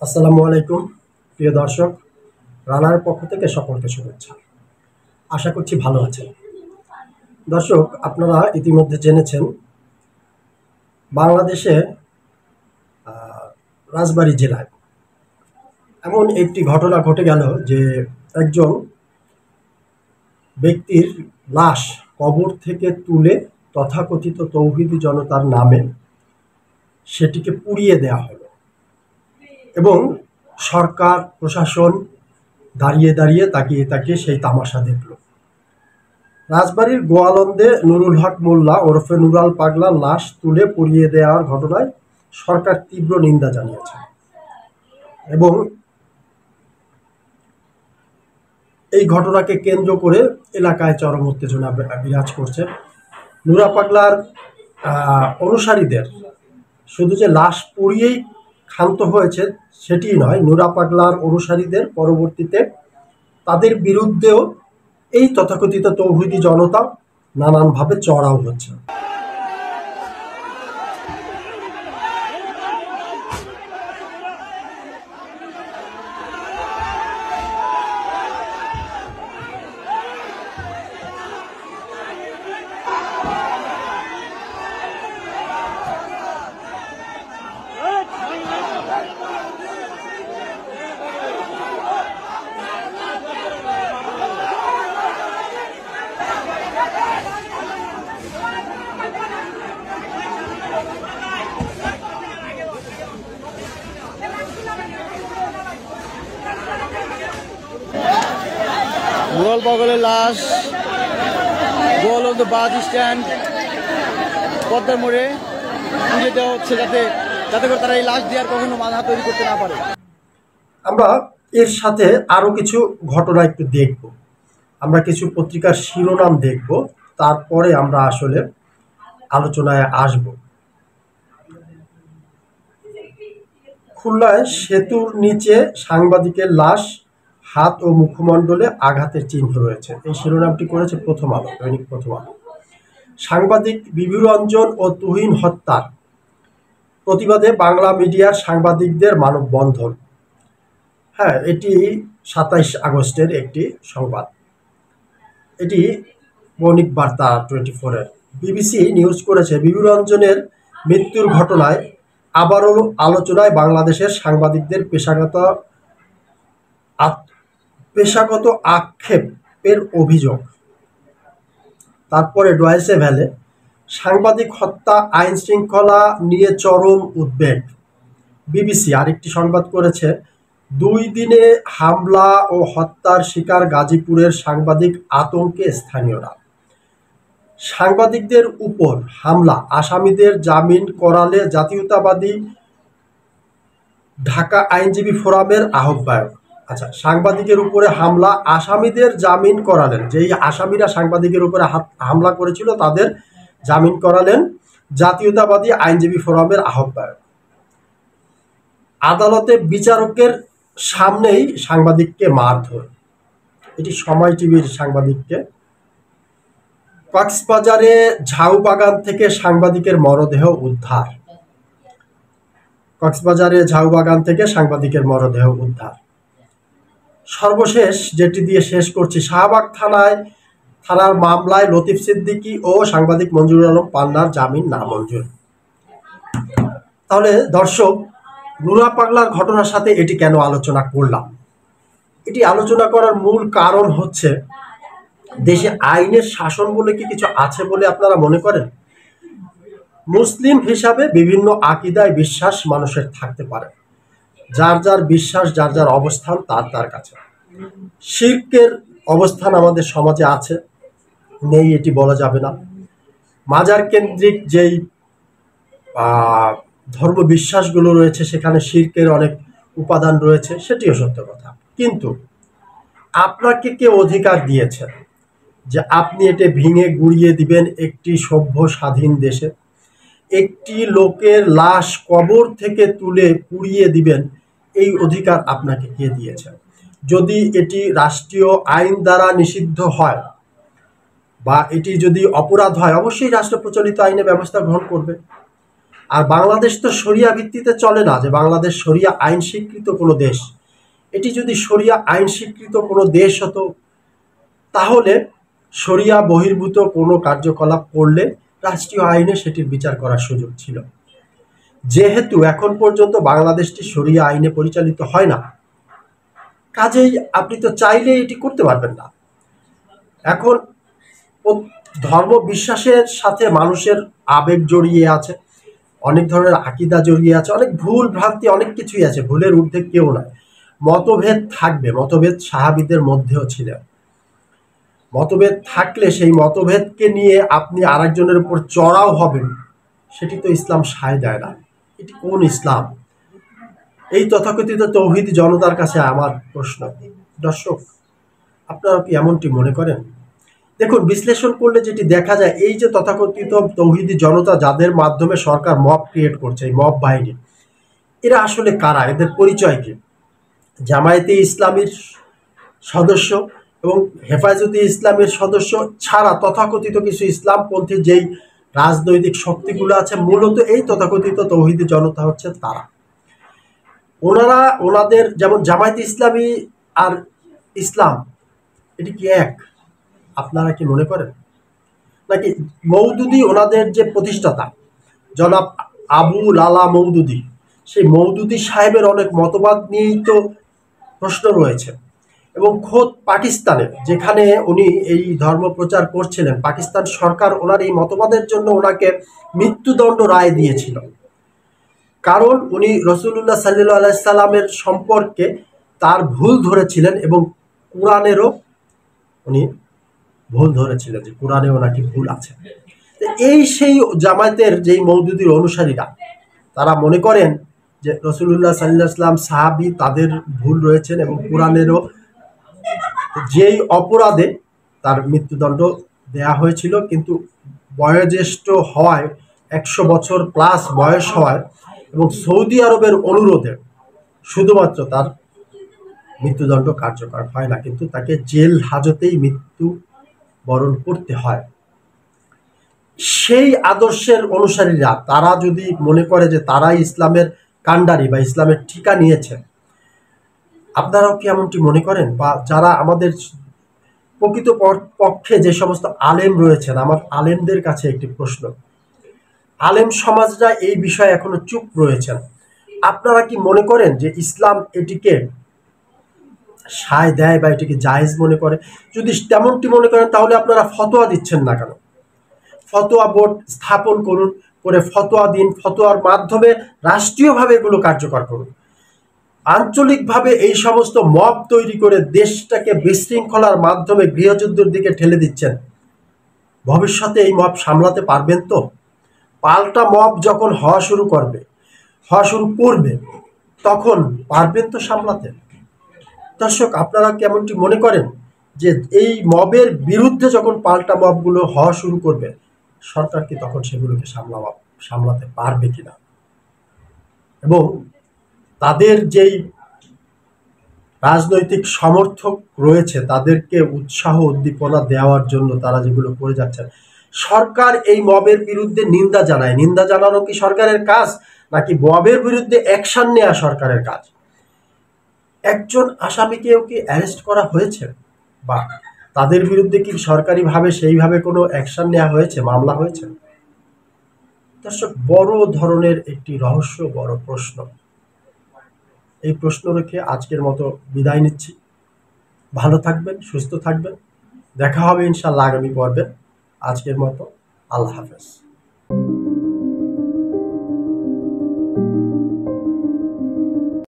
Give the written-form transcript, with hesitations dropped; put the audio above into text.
আসসালামু আলাইকুম প্রিয় দর্শক, রানার পক্ষ থেকে সকলকে শুভেচ্ছা। আশা করছি ভালো আছেন। দর্শক, আপনারা ইতিমধ্যে জেনেছেন বাংলাদেশে রাজবাড়ী জেলায় এমন একটি ঘটনা ঘটে গেল যে একজন ব্যক্তির লাশ কবর থেকে তুলে তথাকথিত তৌহিদি জনতার নামে সেটিকে পুড়িয়ে দেওয়া হলো এবং সরকার প্রশাসন দাঁড়িয়ে দাঁড়িয়ে তাকিয়ে তাকিয়ে সেই তামাশা দেখল। রাজবাড়ীর গোয়ালন্দে নুরুল হক মোল্লা ওরফে নুরাল পাগলার লাশ তুলে পুড়িয়ে দেওয়ার ঘটনায় সরকার তীব্র নিন্দা জানিয়েছে এবং এই ঘটনাকে কেন্দ্র করে এলাকায় চরম উত্তেজনা বিরাজ করছে। নুরা পাগলার অনুসারীদের শুধু যে লাশ পুড়িয়েই ক্ষান্ত হয়েছে সেটিই নয়, নুরা পাগলার অনুসারীদের পরবর্তীতে তাদের বিরুদ্ধেও এই তথাকথিত তৌহিদি জনতা নানানভাবে চড়াও হচ্ছে। নুরাল পাগলের লাশ গোয়ালন্দ বাস স্ট্যান্ড পদ্মার মোড়ে পুড়িয়ে দেওয়া হচ্ছে যাতে যাতে করে তারা এই লাশ দিয়ে আর কখনো মাথা তৈরি করতে না পারে। আমরা এর সাথে আরো কিছু ঘটনা একটু দেখব, আমরা কিছু পত্রিকার শিরোনাম দেখব, তারপরে আমরা আসলে আলোচনায় আসব। খুলনায় সেতুর নিচে সাংবাদিকের লাশ, হাত ও মুখমণ্ডলে আঘাতের চিহ্ন রয়েছে। এই শিরোনামটি করেছে প্রথম আলো, দৈনিক প্রথম আলো। সাংবাদিক বিভু রঞ্জন ও তুহিন হত্যার প্রতিবাদে বাংলা মিডিয়ার সাংবাদিকদের মানববন্ধন। হ্যাঁ, এটি 27 আগস্টের একটি সংবাদ। এটি বণিক বার্তা 24-এর। বিবিসি নিউজ করেছে, বিভু রঞ্জনের মৃত্যুর ঘটনায় আবারও আলোচনায় বাংলাদেশের সাংবাদিকদের পেশাগত আক্ষেপের অভিযোগ। তারপরে ডয়েচে ভ্যালে, সাংবাদিক হত্যা আইন শৃঙ্খলা নিয়ে চরম উদ্বেগ। বিবিসি আরেকটি সংবাদ করেছে, 2 দিনে হামলা ও হত্যার শিকার গাজীপুরের সাংবাদিক, আতঙ্কে স্থানীয়রা। সাংবাদিকদের উপর হামলা, আসামিদের জামিন করালে জাতীয়তাবাদী ঢাকা আইনজীবী ফোরামের আহ্বায়ক। আচ্ছা, সাংবাদিকের উপরে হামলা, আসামিদের জামিন করালেন, যেই আসামিরা সাংবাদিকের উপরে হামলা করেছিল তাদের জামিন করালেন জাতীয়তাবাদী আইনজীবী ফোরামের আহ্বায়ক। আদালতে বিচারকের সামনেই সাংবাদিককে মারধর। এটি সময় টিভির সাংবাদিককে। কক্সবাজারে ঝাউবাগান থেকে সাংবাদিকের মরদেহ উদ্ধার। কক্সবাজারে ঝাউবাগান থেকে সাংবাদিকের মরদেহ উদ্ধার। সর্বশেষ যেটি দিয়ে শেষ করছি, শাহবাগ থানার মামলায় লতিফ সিদ্দিকী ও সাংবাদিক মঞ্জুরুল আলম পান্নার জামিন নামঞ্জুর। তাহলে দর্শক, নুরা পাগলার ঘটনার সাথে এটি কেন আলোচনা করলাম? এটি আলোচনা করার মূল কারণ হচ্ছে, দেশে আইনের শাসন বলে কি কিছু আছে বলে আপনারা মনে করেন? মুসলিম হিসাবে বিভিন্ন আকীদায় বিশ্বাস মানুষের থাকতে পারে, যার যার বিশ্বাস, যার যার অবস্থান তার কাছে। শিরকের অবস্থান আমাদের সমাজে আছে, নেই এটি বলা যাবে না। মাজার কেন্দ্রিক যেই ধর্ম বিশ্বাসগুলো রয়েছে সেখানে শিরকের অনেক উপাদান রয়েছে, সেটিও সত্য কথা। কিন্তু আপনাকে কে অধিকার দিয়েছে যে আপনি এটা ভেঙে গুড়িয়ে দিবেন একটি সভ্য স্বাধীন দেশে? একটি লোকের লাশ কবর থেকে তুলে পুড়িয়ে দিবেন, এই অধিকার আপনাকে কে দিয়েছে? যদি এটি রাষ্ট্রীয় আইন দ্বারা নিষিদ্ধ হয় বা এটি যদি অপরাধ হয়, অবশ্যই রাষ্ট্র প্রচলিত আইনে ব্যবস্থা গ্রহণ করবে। আর বাংলাদেশ তো শরিয়া ভিত্তিতে চলে না, যে বাংলাদেশ শরিয়া আইন স্বীকৃত কোনো দেশ। এটি যদি শরিয়া আইন স্বীকৃত কোনো দেশ হতো, তাহলে শরিয়া বহির্ভূত কোনো কার্যকলাপ করলে রাষ্ট্রীয় আইনে সেটির বিচার করার সুযোগ ছিল। যেহেতু এখন পর্যন্ত বাংলাদেশটি শরিয়া আইনে পরিচালিত হয় না, কাজেই আপনি তো চাইলে এটি করতে পারবেন না। এখন ধর্ম বিশ্বাসের সাথে মানুষের আবেগ জড়িয়ে আছে, অনেক ধরনের আকীদা জড়িয়ে আছে, অনেক ভুল ভ্রান্তি, অনেক কিছুই আছে, ভুলের ঊর্ধ্বে কেউ নয়। মতভেদ থাকবে, মতভেদ সাহাবীদের মধ্যেও ছিল। মতভেদ থাকলে সেই মতভেদকে নিয়ে আপনি আরেকজনের উপর চড়াও হবেন, সেটি তো ইসলাম সায় দেয় না। এটি কোন ইসলাম? এই তথাকথিত তৌহিদি জনতার কাছে আমার প্রশ্ন, দর্শক আপনারা কি এমনটি মনে করেন? দেখুন, বিশ্লেষণ করলে যেটি দেখা যায়, এই যে তথাকথিত তৌহিদি জনতা, যাদের মাধ্যমে সরকার মব ক্রিয়েট করছে, এই মব বাহিনী, এরা আসলে কারা? এদের পরিচয় কি? জামায়াতে ইসলামীর সদস্য এবং হেফাজতে ইসলামের সদস্য ছাড়া তথাকথিত কিছু ইসলামপন্থী যেই রাজনৈতিক শক্তিগুলো আছে, মূলত এই তথাকথিত তৌহিদি জনতা হচ্ছে তারা। ওনারা ওনাদের, যেমন জামায়াতে ইসলামী আর ইসলাম, এটি কি এক? আপনারা কি মনে করেন? নাকি মওদুদি, ওনাদের যে প্রতিষ্ঠাতা জনাব আবু লালা মওদুদি, সেই মওদুদি সাহেবের অনেক মতবাদ নিয়েই তো প্রশ্ন রয়েছে। এবং খোদ পাকিস্তানে, যেখানে উনি এই ধর্ম প্রচার করছিলেন, পাকিস্তান সরকার ওনার এই মতবাদের জন্য ওনাকে মৃত্যুদণ্ড রায় দিয়েছিল। কারণ উনি রাসূলুল্লাহ সাল্লাল্লাহু আলাইহি সাল্লামের সম্পর্কে তার ভুল ধরেছিলেন, এবং কোরআনেরও উনি ভুল ধরেছিলেন, যে কোরআনেও নাকি ভুল আছে। এই সেই জামায়াতের যেই মওদুদির অনুসারীরা, তারা মনে করেন যে রাসূলুল্লাহ সাল্লাল্লাহু আলাইহি সাল্লাম সাহাবী, তাদের ভুল রয়েছেন, এবং কোরআনেরও যেই অপরাধে তার মৃত্যুদণ্ড দেয়া হয়েছিল, কিন্তু বয়োজ্যেষ্ঠ হওয়ায়, 100 বছর প্লাস বয়স হওয়ায় এবং সৌদি আরবের অনুরোধে শুধুমাত্র তার মৃত্যুদণ্ড কার্যকর হয় না, কিন্তু তাকে জেল হাজতেই মৃত্যু বরণ করতে হয়। সেই আদর্শের অনুসারীরা, তারা যদি মনে করে যে তারাই ইসলামের কাণ্ডারি বা ইসলামের ঠিকা নিয়েছে, আপনারাও কি এমনটি মনে করেন? বা যারা আমাদের প্রকৃত পক্ষে যে সমস্ত আলেম রয়েছেন, আমার আলেমদের কাছে একটি প্রশ্ন, আলেম সমাজরা এই বিষয়ে এখনো চুপ রয়েছেন। আপনারা কি মনে করেন যে ইসলাম এটিকে সায় দেয় বা এটিকে জায়েজ মনে করে? যদি তেমনটি মনে করেন, তাহলে আপনারা ফতোয়া দিচ্ছেন না কেন? ফতোয়া বোর্ড স্থাপন করুন, করে ফতোয়া দিন, ফতোয়ার মাধ্যমে রাষ্ট্রীয়ভাবে এগুলো কার্যকর করুন। আঞ্চলিকভাবে এই সমস্ত মব তৈরি করে দেশটাকে বিশৃঙ্খলার মাধ্যমে গৃহযুদ্ধের দিকে ঠেলে দিচ্ছেন। ভবিষ্যতে এই মব সামলাতে পারবেন তো? পাল্টা মব যখন হওয়া শুরু করবে, তখন পারবেন তো সামলাতে? দর্শক, আপনারা কেমনটি মনে করেন যে এই মবের বিরুদ্ধে যখন পাল্টা মবগুলো হওয়া শুরু করবে, সরকার কি তখন সেগুলোকে সামলাতে পারবে কিনা? এবং তাদের যেই রাজনৈতিক সমর্থক রয়েছে, তাদেরকে উৎসাহ উদ্দীপনা দেওয়ার জন্য তারা যেগুলো করে যাচ্ছেন, সরকার এই মবের বিরুদ্ধে নিন্দা জানায়। নিন্দা জানানো কি সরকারের কাজ, নাকি মবের বিরুদ্ধে অ্যাকশন নেওয়া সরকারের কাজ? একজন আসামিকেও কি অ্যারেস্ট করা হয়েছে, বা তাদের বিরুদ্ধে কি সরকারিভাবে সেইভাবে কোনো অ্যাকশন নেওয়া হয়েছে, মামলা হয়েছে? দর্শক, বড় ধরনের একটি রহস্য, বড় প্রশ্ন। এই প্রশ্ন রেখে আজকের মতো বিদায় নিচ্ছি। ভালো থাকবেন, সুস্থ থাকবেন, দেখা হবে ইনশাআল্লাহ আগামী পর্বে। আজকের মতো আল্লাহ হাফেজ।